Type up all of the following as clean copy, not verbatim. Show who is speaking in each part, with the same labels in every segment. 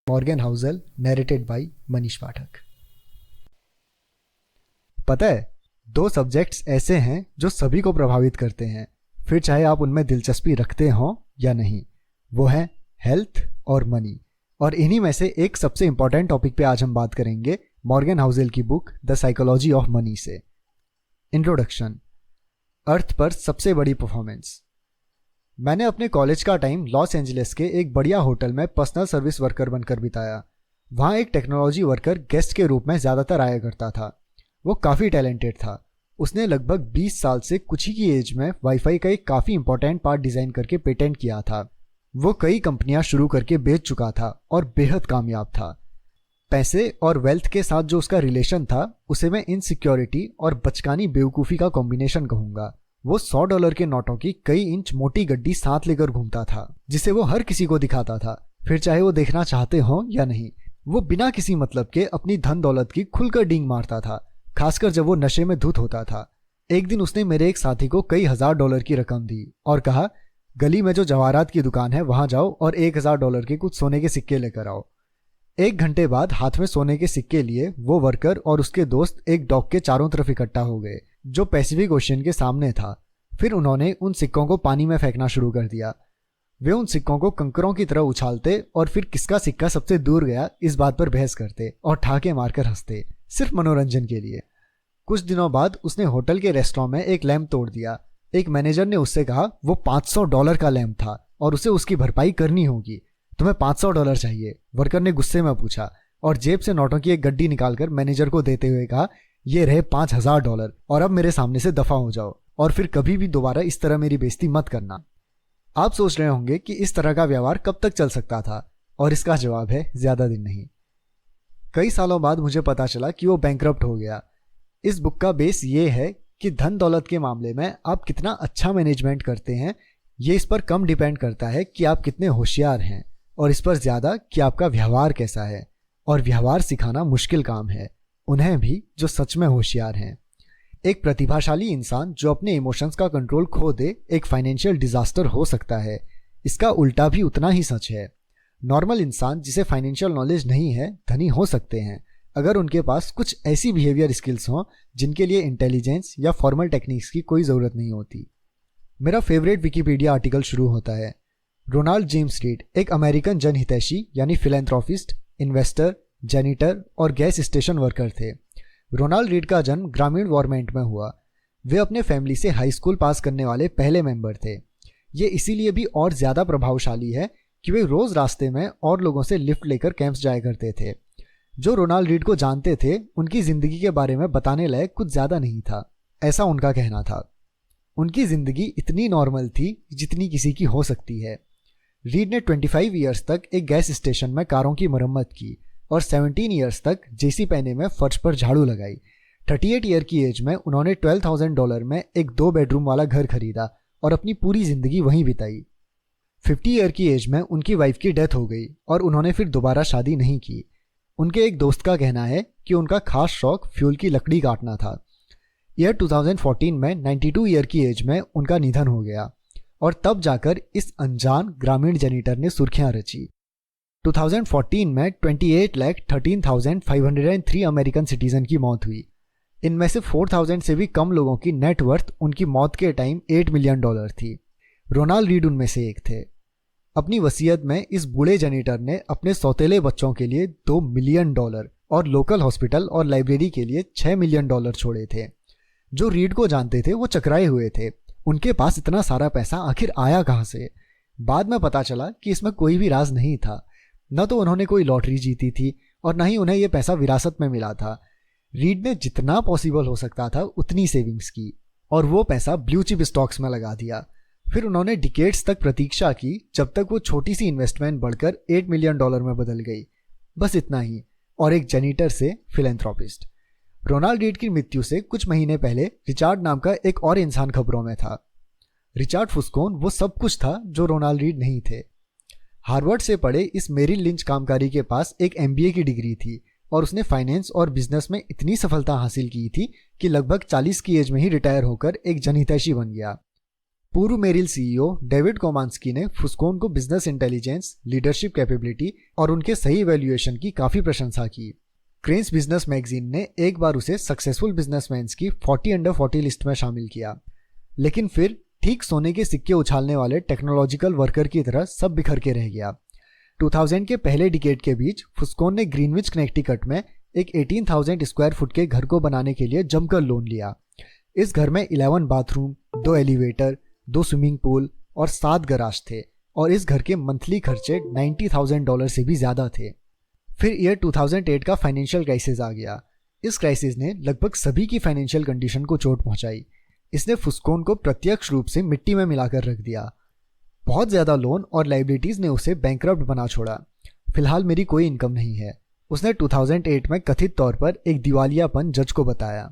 Speaker 1: Morgan Housel, narrated by Manish Pathak. पता है, दो सब्जेक्ट्स ऐसे हैं जो सभी को प्रभावित करते हैं, फिर चाहे आप उनमें दिलचस्पी रखते हो या नहीं। वो है हेल्थ और मनी। और इन्हीं में से एक सबसे इंपॉर्टेंट टॉपिक पे आज हम बात करेंगे मॉर्गन हाउसल की book the psychology of money से। इंट्रोडक्शन। अर्थ पर सबसे बड़ी परफॉर्मेंस। मैंने अपने कॉलेज का टाइम लॉस एंजलिस के एक बढ़िया होटल में पर्सनल सर्विस वर्कर बनकर बिताया। वहाँ एक टेक्नोलॉजी वर्कर गेस्ट के रूप में ज़्यादातर आया करता था। वो काफ़ी टैलेंटेड था। उसने लगभग 20 साल से कुछ ही की एज में वाईफाई का एक काफ़ी इंपॉर्टेंट पार्ट डिज़ाइन करके पेटेंट किया था। वो कई कंपनियां शुरू करके बेच चुका था और बेहद कामयाब था। पैसे और वेल्थ के साथ जो उसका रिलेशन था उसे मैं इनसिक्योरिटी और बचकानी बेवकूफ़ी का कॉम्बिनेशन कहूँगा। वो $100 के नोटों की कई इंच मोटी गड्डी साथ लेकर घूमता था, जिसे वो हर किसी को दिखाता था, फिर चाहे वो देखना चाहते हो या नहीं। वो बिना किसी मतलब के अपनी धन दौलत की खुलकर डींग मारता था, खासकर जब वो नशे में धुत होता था। एक दिन उसने मेरे एक साथी को कई $1000 की रकम दी और कहा, गली में जो जवाहरात की दुकान है वहां जाओ और $1000 के कुछ सोने के सिक्के लेकर आओ। 1 घंटे बाद हाथ में सोने के सिक्के लिए वो वर्कर और उसके दोस्त एक डॉक के चारों तरफ इकट्ठा हो गए जो पैसिफिक ओशियन के सामने था। फिर उन्होंने उन सिक्कों को पानी में फेंकना शुरू कर दिया। वे उन सिक्कों को कंकरों की तरह उछालते और फिर किसका सिक्का सबसे दूर गया इस बात पर बहस करते और ठाके मारकर हंसते, सिर्फ मनोरंजन के लिए। कुछ दिनों बाद उसने होटल के रेस्टोरेंट में एक लैंप तोड़ दिया। एक मैनेजर ने उससे कहा वो $500 का लैंप था और उसे उसकी भरपाई करनी होगी। तुम्हें $500 चाहिए? वर्कर ने गुस्से में पूछा और जेब से नोटों की एक गड्डी निकालकर मैनेजर को देते हुए कहा, ये रहे $5000 और अब मेरे सामने से दफा हो जाओ और फिर कभी भी दोबारा इस तरह मेरी बेइज्जती मत करना। आप सोच रहे होंगे कि इस तरह का व्यवहार कब तक चल सकता था, और इसका जवाब है ज्यादा दिन नहीं। कई सालों बाद मुझे पता चला कि वो बैंकरप्ट हो गया। इस बुक का बेस ये है कि धन दौलत के मामले में आप कितना अच्छा मैनेजमेंट करते हैं, ये इस पर कम डिपेंड करता है कि आप कितने होशियार हैं, और इस पर ज्यादा कि आपका व्यवहार कैसा है। और व्यवहार सिखाना मुश्किल काम है, उन्हें भी जो सच में होशियार हैं। एक प्रतिभाशाली इंसान जो अपने इमोशंस का कंट्रोल खो दे एक फाइनेंशियल डिजास्टर हो सकता है। इसका उल्टा भी उतना ही सच है। नॉर्मल इंसान जिसे फाइनेंशियल नॉलेज नहीं है धनी हो सकते हैं अगर उनके पास कुछ ऐसी बिहेवियर स्किल्स हों जिनके लिए इंटेलिजेंस या फॉर्मल टेक्निक्स की कोई ज़रूरत नहीं होती। मेरा फेवरेट विकिपीडिया आर्टिकल शुरू होता है। रोनाल्ड जेम्स रीड एक अमेरिकन जनहितैषी यानी फिलैंथ्रोपिस्ट, इन्वेस्टर, जेनिटर और गैस स्टेशन वर्कर थे। रोनाल्ड रीड का जन्म ग्रामीण वॉरमेंट में हुआ। वे अपने फैमिली से हाई स्कूल पास करने वाले पहले मेंबर थे। ये इसीलिए भी और ज़्यादा प्रभावशाली है कि वे रोज़ रास्ते में और लोगों से लिफ्ट लेकर कैंप्स जाया करते थे। जो रोनाल्ड रीड को जानते थे उनकी ज़िंदगी के बारे में बताने लायक कुछ ज़्यादा नहीं था, ऐसा उनका कहना था। उनकी ज़िंदगी इतनी नॉर्मल थी जितनी किसी की हो सकती है। रीड ने 25 ईयर्स तक एक गैस स्टेशन में कारों की मरम्मत की और 17 ईयर्स तक जेसी पहने में फर्श पर झाड़ू लगाई। 38 ईयर की एज में उन्होंने $12,000 में एक 2 बेडरूम वाला घर खरीदा और अपनी पूरी ज़िंदगी वहीं बिताई। 50 ईयर की एज में उनकी वाइफ की डेथ हो गई और उन्होंने फिर दोबारा शादी नहीं की। उनके एक दोस्त का कहना है कि उनका खास शौक फ्यूल की लकड़ी काटना था। ईयर 2014 में 92 ईयर की एज में उनका निधन हो गया और तब जाकर इस अनजान ग्रामीण जेनिटर ने सुर्खियां रची। 2014 में 28,13,503 अमेरिकन सिटीजन की मौत हुई। इनमें से 4,000 से भी कम लोगों की नेटवर्थ उनकी मौत के टाइम $8 मिलियन थी। रोनाल्ड रीड उनमें से एक थे। अपनी वसीयत में इस बूढ़े जेनिटर ने अपने सौतेले बच्चों के लिए $2 मिलियन और लोकल हॉस्पिटल और लाइब्रेरी के लिए $6 मिलियन छोड़े थे। जो रीड को जानते थे वो चकराए हुए थे, उनके पास इतना सारा पैसा आखिर आया कहाँ से। बाद में पता चला कि इसमें कोई भी राज नहीं था। न तो उन्होंने कोई लॉटरी जीती थी और न ही उन्हें यह पैसा विरासत में मिला था। रीड ने जितना पॉसिबल हो सकता था उतनी सेविंग्स की और वो पैसा ब्लू चिप स्टॉक्स में लगा दिया। फिर उन्होंने डिकेड्स तक प्रतीक्षा की जब तक वो छोटी सी इन्वेस्टमेंट बढ़कर $8 मिलियन में बदल गई। बस इतना ही, और एक जेनिटर से फिलैंथ्रोपिस्ट। रोनाल्ड रीड की मृत्यु से कुछ महीने पहले रिचार्ड नाम का एक और इंसान खबरों में था। रिचार्ड फुस्कोन वो सब कुछ था जो रोनाल्ड रीड नहीं थे। हार्वर्ड से पढ़े इस मेरिल लिंच कामगारी के पास एक MBA की डिग्री थी और उसने फाइनेंस और बिजनेस में इतनी सफलता हासिल की थी कि लगभग 40 की एज में ही रिटायर होकर एक जनहितैषी बन गया। पूर्व मेरिल सीईओ डेविड कोमांस्की ने फुस्कोन को बिजनेस इंटेलिजेंस, लीडरशिप कैपेबिलिटी और उनके सही वैल्यूएशन की काफ़ी प्रशंसा की। क्रेन्स बिजनेस मैगजीन ने एक बार उसे सक्सेसफुल बिजनेसमैन्स की 40 अंडर 40 लिस्ट में शामिल किया, लेकिन फिर ठीक सोने के सिक्के उछालने वाले टेक्नोलॉजिकल वर्कर की तरह सब बिखर के रह गया। 2000 के पहले डिकेड के बीच फुस्कोन ने ग्रीनविच कनेक्टिकट में एक 18,000 स्क्वायर फुट के घर को बनाने के लिए जमकर लोन लिया। इस घर में 11 बाथरूम, 2 एलिवेटर, 2 स्विमिंग पूल और 7 गराज थे और इस घर के मंथली खर्चे $90,000 से भी ज़्यादा थे। फिर ईयर 2008 का फाइनेंशियल क्राइसिस आ गया। इस क्राइसिस ने लगभग सभी की फाइनेंशियल कंडीशन को चोट पहुंचाई। इसने फुस्कोन को प्रत्यक्ष रूप से मिट्टी में मिलाकर रख दिया। बहुत ज़्यादा लोन और लाइबिलिटीज़ ने उसे बैंकरप्ट बना छोड़ा। फिलहाल मेरी कोई इनकम नहीं है, उसने 2008 में कथित तौर पर एक दिवालियापन जज को बताया।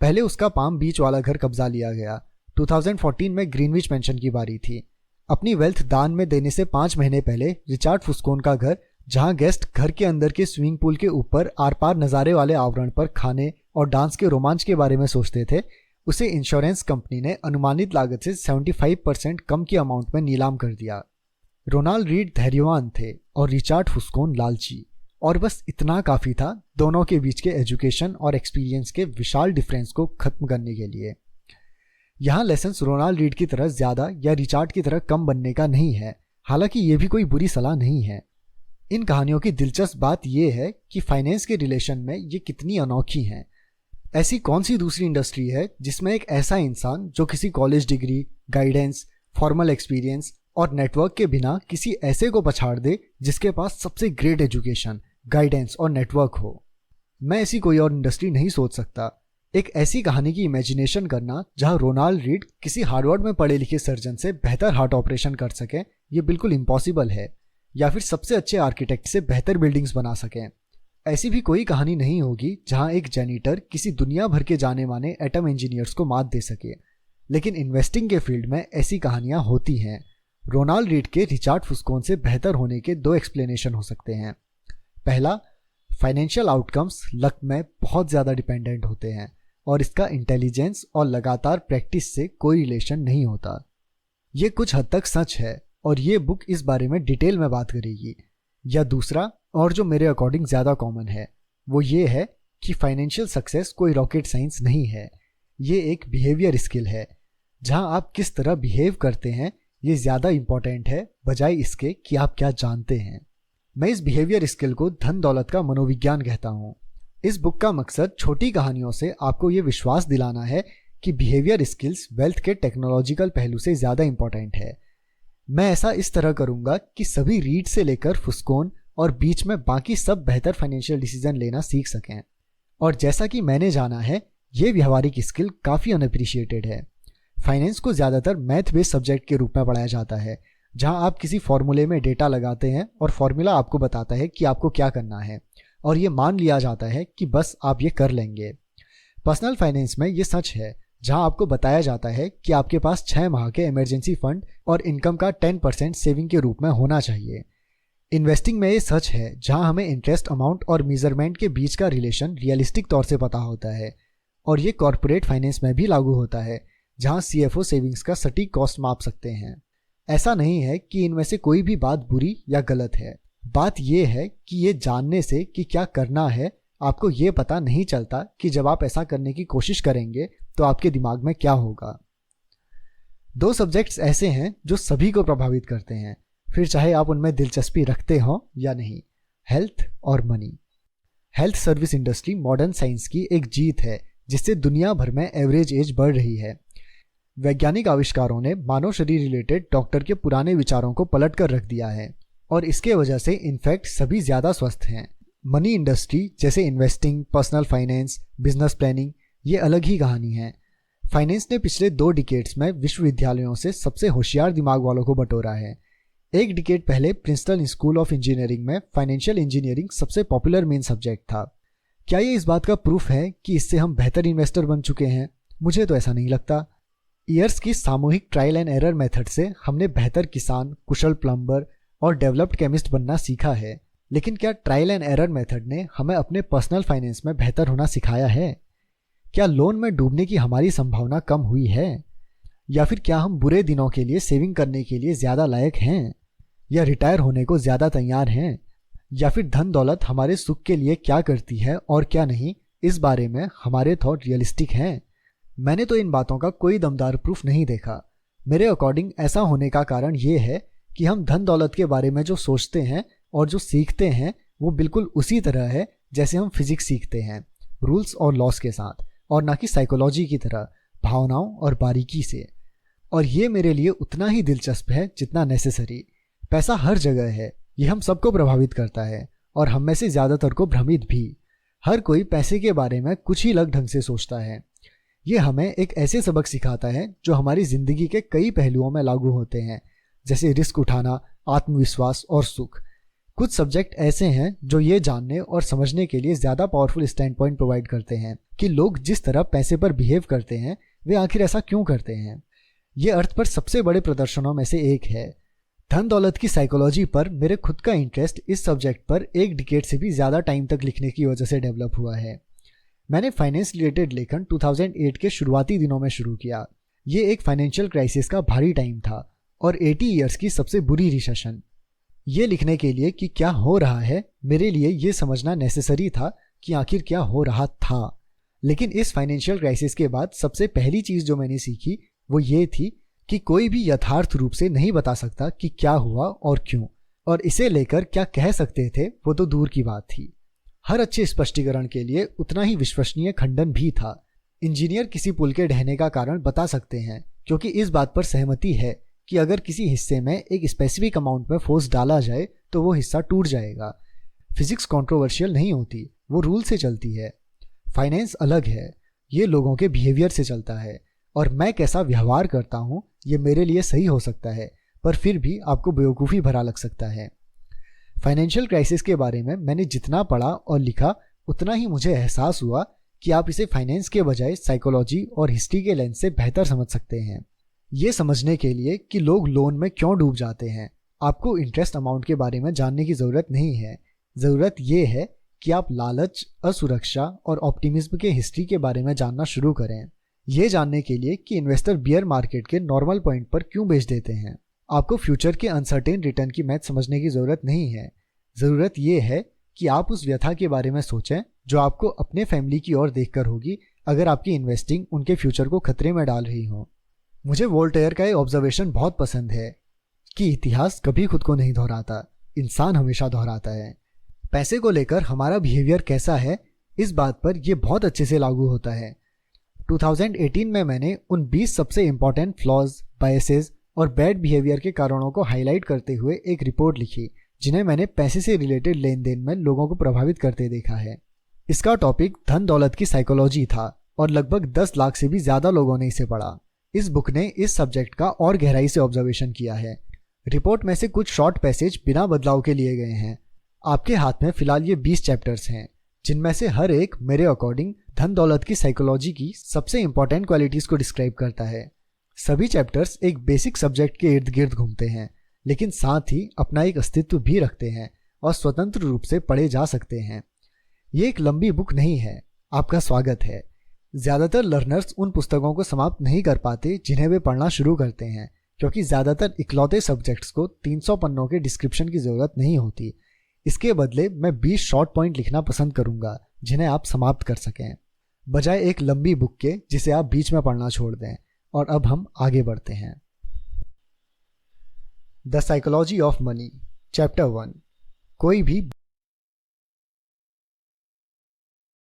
Speaker 1: पहले उसका पाम बीच वाला घर कब्जा लिया गया। 2014 में ग्रीनविच पेंशन की बारी थी। अपनी वेल्थ दान में देने से 5 महीने पहले रिचार्ड फुस्कोन का घर, जहां गेस्ट घर के अंदर के स्विमिंग पूल के ऊपर आर पार नज़ारे वाले आवरण पर खाने और डांस के रोमांच के बारे में सोचते थे, उसे इंश्योरेंस कंपनी ने अनुमानित लागत से 75% कम की अमाउंट में नीलाम कर दिया। रोनाल्ड रीड धैर्यवान थे और रिचार्ड फुस्कोन लालची, और बस इतना काफ़ी था दोनों के बीच के एजुकेशन और एक्सपीरियंस के विशाल डिफरेंस को खत्म करने के लिए। यहाँ लेसन्स रोनाल्ड रीड की तरह ज़्यादा या रिचार्ड की तरह कम बनने का नहीं है, हालांकि ये भी कोई बुरी सलाह नहीं है। इन कहानियों की दिलचस्प बात यह है कि फाइनेंस के रिलेशन में ये कितनी अनोखी हैं। ऐसी कौन सी दूसरी इंडस्ट्री है जिसमें एक ऐसा इंसान जो किसी college degree, guidance, formal experience और नेटवर्क के बिना किसी ऐसे को पछाड़ दे जिसके पास सबसे ग्रेट एजुकेशन, गाइडेंस और नेटवर्क हो। मैं ऐसी कोई और इंडस्ट्री नहीं सोच सकता। एक ऐसी कहानी की इमेजिनेशन करना जहां रोनाल्ड रीड किसी हार्वर्ड में पढ़े लिखे सर्जन से बेहतर हार्ट ऑपरेशन कर सकें, ये बिल्कुल इम्पॉसिबल है, या फिर सबसे अच्छे आर्किटेक्ट से बेहतर बिल्डिंग्स बना सकें। ऐसी भी कोई कहानी नहीं होगी जहां एक जेनिटर किसी दुनिया भर के जाने माने एटम इंजीनियर्स को मात दे सके, लेकिन इन्वेस्टिंग के फील्ड में ऐसी कहानियां होती हैं। रोनाल्ड रीड के रिचार्ड फुस्कोन से बेहतर होने के 2 एक्सप्लेनेशन हो सकते हैं। पहला, फाइनेंशियल आउटकम्स लक में बहुत ज़्यादा डिपेंडेंट होते हैं और इसका इंटेलिजेंस और लगातार प्रैक्टिस से कोई रिलेशन नहीं होता। ये कुछ हद तक सच है और ये बुक इस बारे में डिटेल में बात करेगी। या दूसरा, और जो मेरे अकॉर्डिंग ज़्यादा कॉमन है, वो ये है कि फाइनेंशियल सक्सेस कोई रॉकेट साइंस नहीं है। ये एक बिहेवियर स्किल है। जहां आप किस तरह बिहेव करते हैं ये ज़्यादा इम्पॉर्टेंट है बजाय इसके कि आप क्या जानते हैं। मैं इस बिहेवियर स्किल को धन दौलत का मनोविज्ञान कहता हूँ। इस बुक का मकसद छोटी कहानियों से आपको ये विश्वास दिलाना है कि बिहेवियर स्किल्स वेल्थ के टेक्नोलॉजिकल पहलू से ज़्यादा इम्पॉर्टेंट है। मैं ऐसा इस तरह करूँगा कि सभी रीड से लेकर फुस्कोन और बीच में बाकी सब बेहतर फाइनेंशियल डिसीजन लेना सीख सकें। और जैसा कि मैंने जाना है, ये व्यवहारिक स्किल काफ़ी अनअप्रिशिएटेड है। फाइनेंस को ज़्यादातर मैथ बेस्ड सब्जेक्ट के रूप में पढ़ाया जाता है, जहां आप किसी फॉर्मूले में डेटा लगाते हैं और फॉर्मूला आपको बताता है कि आपको क्या करना है, और ये मान लिया जाता है कि बस आप ये कर लेंगे। पर्सनल फाइनेंस में ये सच है, जहां आपको बताया जाता है कि आपके पास 6 माह के इमरजेंसी फंड और इनकम का 10% सेविंग के रूप में होना चाहिए। इन्वेस्टिंग में ये सच है, जहां हमें इंटरेस्ट अमाउंट और मेजरमेंट के बीच का रिलेशन रियलिस्टिक तौर से पता होता है, और ये कॉर्पोरेट फाइनेंस में भी लागू होता है, जहां CFO सेविंग्स का सटीक कॉस्ट माप सकते हैं। ऐसा नहीं है कि इनमें से कोई भी बात बुरी या गलत है। बात यह है कि ये जानने से कि क्या करना है, आपको ये पता नहीं चलता कि जब आप ऐसा करने की कोशिश करेंगे तो आपके दिमाग में क्या होगा। 2 सब्जेक्ट्स ऐसे हैं जो सभी को प्रभावित करते हैं, फिर चाहे आप उनमें दिलचस्पी रखते हो या नहीं, हेल्थ और money. Health service industry modern science की एक जीत है, जिससे दुनिया भर में एवरेज एज बढ़ रही है। वैज्ञानिक आविष्कारों ने मानव शरीर रिलेटेड डॉक्टर के पुराने विचारों को पलट कर रख दिया है, और इसके वजह से इनफैक्ट सभी ज़्यादा स्वस्थ हैं। मनी इंडस्ट्री जैसे investing, personal finance, business planning, ये अलग ही कहानी है। फाइनेंस ने पिछले 2 डिकेड्स में विश्वविद्यालयों से सबसे होशियार दिमाग वालों को बटोरा है। एक डिकेड पहले प्रिंसटन स्कूल ऑफ इंजीनियरिंग में फाइनेंशियल इंजीनियरिंग सबसे पॉपुलर मेन सब्जेक्ट था। क्या ये इस बात का प्रूफ है कि इससे हम बेहतर इन्वेस्टर बन चुके हैं? मुझे तो ऐसा नहीं लगता। ईयर्स की सामूहिक ट्रायल एंड एरर मेथड से हमने बेहतर किसान, कुशल प्लम्बर और डेवलप्ड केमिस्ट बनना सीखा है, लेकिन क्या ट्रायल एंड एरर मेथड ने हमें अपने पर्सनल फाइनेंस में बेहतर होना सिखाया है? क्या लोन में डूबने की हमारी संभावना कम हुई है? या फिर क्या हम बुरे दिनों के लिए सेविंग करने के लिए ज़्यादा लायक हैं, या रिटायर होने को ज़्यादा तैयार हैं, या फिर धन दौलत हमारे सुख के लिए क्या करती है और क्या नहीं, इस बारे में हमारे थॉट रियलिस्टिक हैं। मैंने तो इन बातों का कोई दमदार प्रूफ नहीं देखा। मेरे अकॉर्डिंग ऐसा होने का कारण ये है कि हम धन दौलत के बारे में जो सोचते हैं और जो सीखते हैं वो बिल्कुल उसी तरह है जैसे हम फिजिक्स सीखते हैं, रूल्स और लॉस के साथ, और ना कि साइकोलॉजी की तरह भावनाओं और बारीकी से। और ये मेरे लिए उतना ही दिलचस्प है जितना नेसेसरी। पैसा हर जगह है, ये हम सबको प्रभावित करता है और हम में से ज़्यादातर को भ्रमित भी। हर कोई पैसे के बारे में कुछ ही अलग ढंग से सोचता है। ये हमें एक ऐसे सबक सिखाता है जो हमारी ज़िंदगी के कई पहलुओं में लागू होते हैं, जैसे रिस्क उठाना, आत्मविश्वास और सुख। कुछ सब्जेक्ट ऐसे हैं जो ये जानने और समझने के लिए ज़्यादा पावरफुल स्टैंड पॉइंट प्रोवाइड करते हैं कि लोग जिस तरह पैसे पर बिहेव करते हैं वे आखिर ऐसा क्यों करते हैं। ये अर्थ पर सबसे बड़े प्रदर्शनों में से एक है। धन दौलत की साइकोलॉजी पर मेरे खुद का इंटरेस्ट इस सब्जेक्ट पर एक डिकेड से भी ज़्यादा टाइम तक लिखने की वजह से डेवलप हुआ है। मैंने फाइनेंस रिलेटेड लेखन 2008 के शुरुआती दिनों में शुरू किया। ये एक फाइनेंशियल क्राइसिस का भारी टाइम था और 80 ईयर्स की सबसे बुरी रिसेशन। ये लिखने के लिए कि क्या हो रहा है, मेरे लिए ये समझना नेसेसरी था कि आखिर क्या हो रहा था। लेकिन इस फाइनेंशियल क्राइसिस के बाद सबसे पहली चीज़ जो मैंने सीखी वो ये थी कि कोई भी यथार्थ रूप से नहीं बता सकता कि क्या हुआ और क्यों, और इसे लेकर क्या कह सकते थे वो तो दूर की बात थी। हर अच्छे स्पष्टीकरण के लिए उतना ही विश्वसनीय खंडन भी था। इंजीनियर किसी पुल के ढहने का कारण बता सकते हैं क्योंकि इस बात पर सहमति है कि अगर किसी हिस्से में एक स्पेसिफिक अमाउंट में फोर्स डाला जाए तो वो हिस्सा टूट जाएगा। फिजिक्स कंट्रोवर्शियल नहीं होती, वो रूल से चलती है। फाइनेंस अलग है, ये लोगों के बिहेवियर से चलता है, और मैं कैसा व्यवहार करता हूँ ये मेरे लिए सही हो सकता है पर फिर भी आपको बेवकूफ़ी भरा लग सकता है। फाइनेंशियल क्राइसिस के बारे में मैंने जितना पढ़ा और लिखा उतना ही मुझे एहसास हुआ कि आप इसे फाइनेंस के बजाय साइकोलॉजी और हिस्ट्री के लेंस से बेहतर समझ सकते हैं। ये समझने के लिए कि लोग लोन में क्यों डूब जाते हैं आपको इंटरेस्ट अमाउंट के बारे में जानने की ज़रूरत नहीं है। ज़रूरत ये है कि आप लालच, असुरक्षा और ऑप्टिमिज्म के हिस्ट्री के बारे में जानना शुरू करें। ये जानने के लिए कि इन्वेस्टर बियर मार्केट के नॉर्मल पॉइंट पर क्यों बेच देते हैं। आपको फ्यूचर के अनसर्टेन रिटर्न की मैथ समझने की ज़रूरत नहीं है। ज़रूरत यह है कि आप उस व्यथा के बारे में सोचें जो आपको अपने फैमिली की ओर देखकर होगी अगर आपकी इन्वेस्टिंग उनके फ्यूचर को खतरे में डाल रही हो। मुझे वोल्टेयर का ये ऑब्जर्वेशन बहुत पसंद है कि इतिहास कभी खुद को नहीं दोहराता, इंसान हमेशा दोहराता है। पैसे को लेकर हमारा बिहेवियर कैसा है इस बात पर यह बहुत अच्छे से लागू होता है। 2018 में मैंने उन 20 सबसे इंपॉर्टेंट फ्लॉज, बायसेस और बैड बिहेवियर के कारणों को हाईलाइट करते हुए एक रिपोर्ट लिखी जिन्हें मैंने पैसे से रिलेटेड लेन देन में लोगों को प्रभावित करते देखा है। इसका टॉपिक धन दौलत की साइकोलॉजी था और लगभग 10 लाख से भी ज़्यादा लोगों ने इसे पढ़ा। इस बुक ने इस सब्जेक्ट का और गहराई से ऑब्जर्वेशन किया है। रिपोर्ट में से कुछ शॉर्ट पैसेज बिना बदलाव के लिए गए हैं। आपके हाथ में फिलहाल ये 20 चैप्टर्स हैं जिनमें से हर एक मेरे अकॉर्डिंग धन दौलत की साइकोलॉजी की सबसे इंपॉर्टेंट क्वालिटीज़ को डिस्क्राइब करता है। सभी चैप्टर्स एक बेसिक सब्जेक्ट के इर्द गिर्द घूमते हैं लेकिन साथ ही अपना एक अस्तित्व भी रखते हैं और स्वतंत्र रूप से पढ़े जा सकते हैं। ये एक लंबी बुक नहीं है। आपका स्वागत है। ज़्यादातर लर्नर्स उन पुस्तकों को समाप्त नहीं कर पाते जिन्हें वे पढ़ना शुरू करते हैं क्योंकि ज़्यादातर इकलौते सब्जेक्ट्स को 300 पन्नों के डिस्क्रिप्शन की ज़रूरत नहीं होती। इसके बदले मैं 20 शॉर्ट पॉइंट लिखना पसंद करूंगा जिन्हें आप समाप्त कर सकें, बजाय एक लंबी बुक के जिसे आप बीच में पढ़ना छोड़ दें। और अब हम आगे बढ़ते हैं। The psychology of money, chapter 1। कोई भी